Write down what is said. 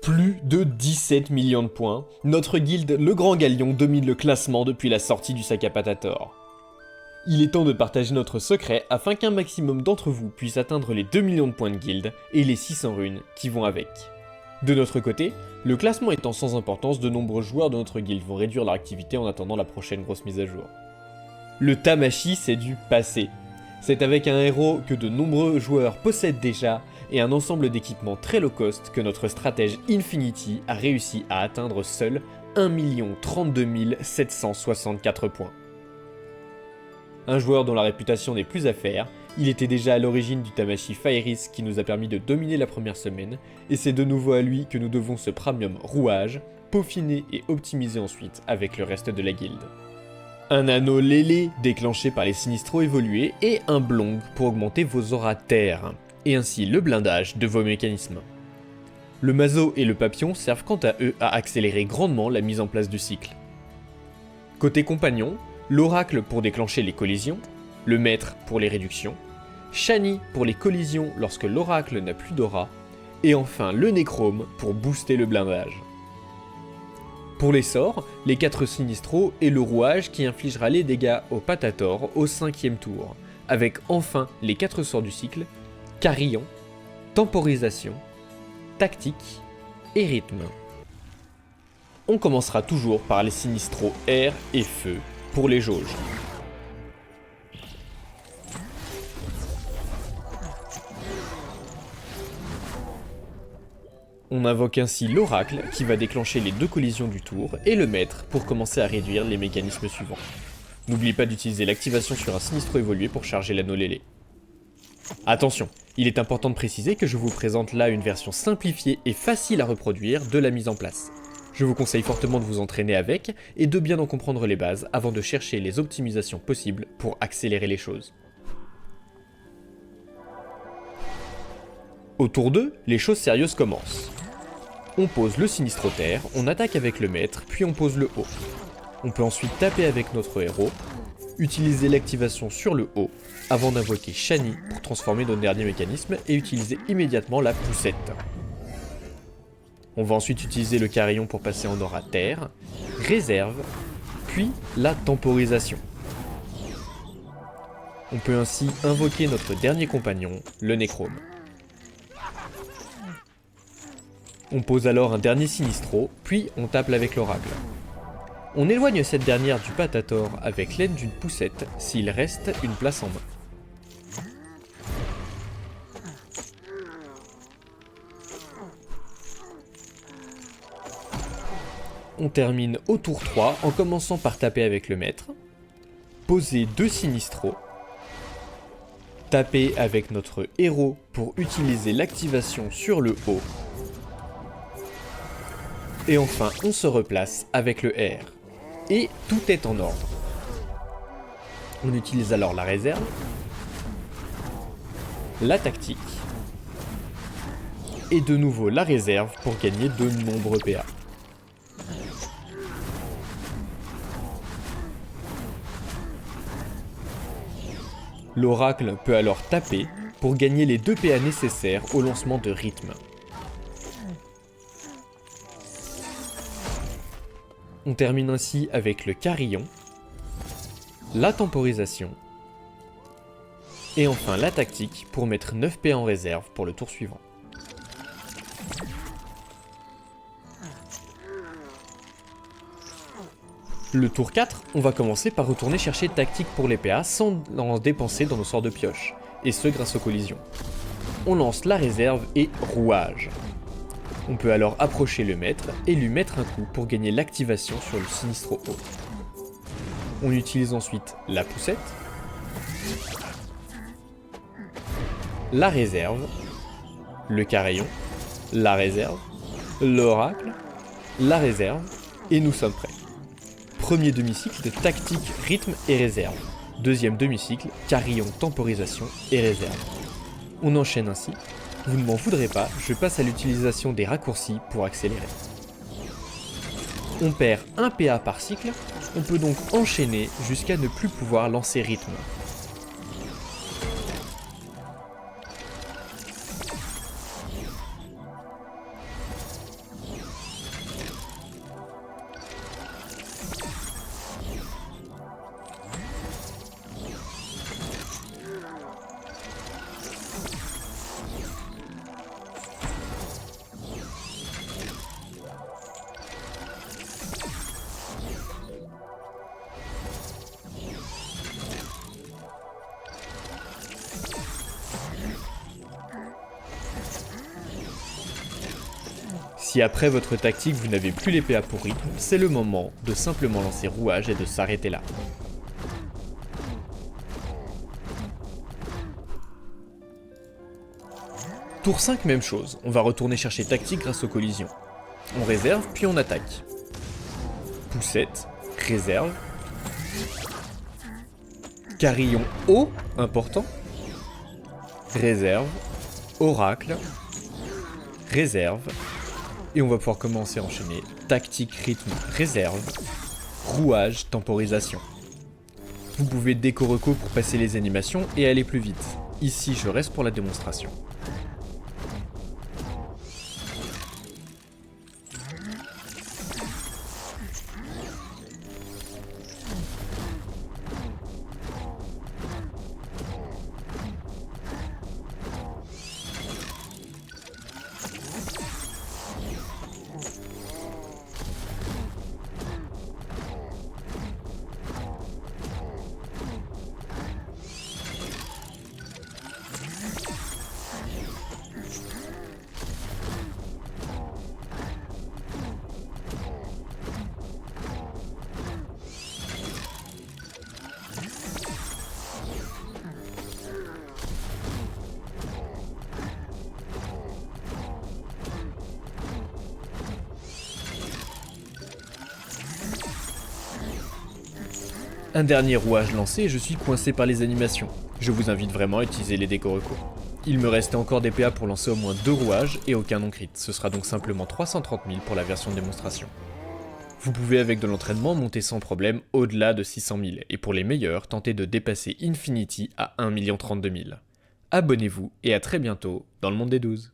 Plus de 17 millions de points, notre guilde Le Grand Galion domine le classement depuis la sortie du sac à Patator. Il est temps de partager notre secret afin qu'un maximum d'entre vous puisse atteindre les 2 millions de points de guilde et les 600 runes qui vont avec. De notre côté, le classement étant sans importance, de nombreux joueurs de notre guilde vont réduire leur activité en attendant la prochaine grosse mise à jour. Le Tamashii, c'est du passé. C'est avec un héros que de nombreux joueurs possèdent déjà et un ensemble d'équipements très low cost que notre stratège Infinity a réussi à atteindre seul 1 32 764 points. Un joueur dont la réputation n'est plus à faire, il était déjà à l'origine du Tamashii Fairis qui nous a permis de dominer la première semaine, et c'est de nouveau à lui que nous devons ce premium rouage, peaufiner et optimiser ensuite avec le reste de la guilde. Un anneau Lélé déclenché par les Sinistros évolués et un Blong pour augmenter vos auras terre, et ainsi le blindage de vos mécanismes. Le Mazo et le Papillon servent quant à eux à accélérer grandement la mise en place du cycle. Côté compagnon, l'Oracle pour déclencher les collisions, le Maître pour les réductions, Shani pour les collisions lorsque l'Oracle n'a plus d'aura, et enfin le Nécrome pour booster le blindage. Pour les sorts, les 4 Sinistros et le rouage qui infligera les dégâts au Patator au 5ème tour, avec enfin les 4 sorts du cycle, Carillon, Temporisation, Tactique et Rythme. On commencera toujours par les Sinistros air et feu pour les jauges. On invoque ainsi l'Oracle qui va déclencher les 2 collisions du tour et le Maître pour commencer à réduire les mécanismes suivants. N'oublie pas d'utiliser l'activation sur un Sinistro évolué pour charger l'anneau Lélé. Attention, il est important de préciser que je vous présente là une version simplifiée et facile à reproduire de la mise en place. Je vous conseille fortement de vous entraîner avec et de bien en comprendre les bases avant de chercher les optimisations possibles pour accélérer les choses. Au tour 2, les choses sérieuses commencent. On pose le Sinistro terre, on attaque avec le Maître, puis on pose le haut. On peut ensuite taper avec notre héros, utiliser l'activation sur le haut, avant d'invoquer Shani pour transformer notre dernier mécanisme et utiliser immédiatement la poussette. On va ensuite utiliser le carillon pour passer en aura terre, réserve, puis la temporisation. On peut ainsi invoquer notre dernier compagnon, le Nécrome. On pose alors un dernier Sinistro, puis on tape avec l'Oracle. On éloigne cette dernière du Patator avec l'aide d'une poussette s'il reste une place en main. On termine au tour 3 en commençant par taper avec le Maître, poser 2 Sinistros, taper avec notre héros pour utiliser l'activation sur le haut, et enfin on se replace avec le R. Et tout est en ordre. On utilise alors la réserve, la tactique, et de nouveau la réserve pour gagner de nombreux PA. L'Oracle peut alors taper pour gagner les 2 PA nécessaires au lancement de rythme. On termine ainsi avec le carillon, la temporisation, et enfin la tactique pour mettre 9 PA en réserve pour le tour suivant. Le tour 4, on va commencer par retourner chercher tactique pour les PA sans en dépenser dans nos sorts de pioche, et ce grâce aux collisions. On lance la réserve et rouage. On peut alors approcher le Maître et lui mettre un coup pour gagner l'activation sur le Sinistro haut. On utilise ensuite la poussette, la réserve, le carillon, la réserve, l'Oracle, la réserve, et nous sommes prêts. Premier demi-cycle de tactique, rythme et réserve. Deuxième demi-cycle, carillon, temporisation et réserve. On enchaîne ainsi. Vous ne m'en voudrez pas, je passe à l'utilisation des raccourcis pour accélérer. On perd 1 PA par cycle, on peut donc enchaîner jusqu'à ne plus pouvoir lancer rythme. Si après votre tactique vous n'avez plus les PA pour rythme, c'est le moment de simplement lancer rouage et de s'arrêter là. Tour 5, même chose, on va retourner chercher tactique grâce aux collisions. On réserve, puis on attaque. Poussette, réserve. Carillon haut, important. Réserve. Oracle. Réserve. Et on va pouvoir commencer à enchaîner tactique, rythme, réserve. Rouage, temporisation. Vous pouvez déco reco pour passer les animations et aller plus vite. Ici, je reste pour la démonstration. Un dernier rouage lancé et je suis coincé par les animations. Je vous invite vraiment à utiliser les déco reco. Il me restait encore des PA pour lancer au moins 2 rouages et aucun non-crit. Ce sera donc simplement 330 000 pour la version de démonstration. Vous pouvez avec de l'entraînement monter sans problème au-delà de 600 000 et pour les meilleurs, tenter de dépasser Infinity à 1 032 000. Abonnez-vous et à très bientôt dans le monde des 12.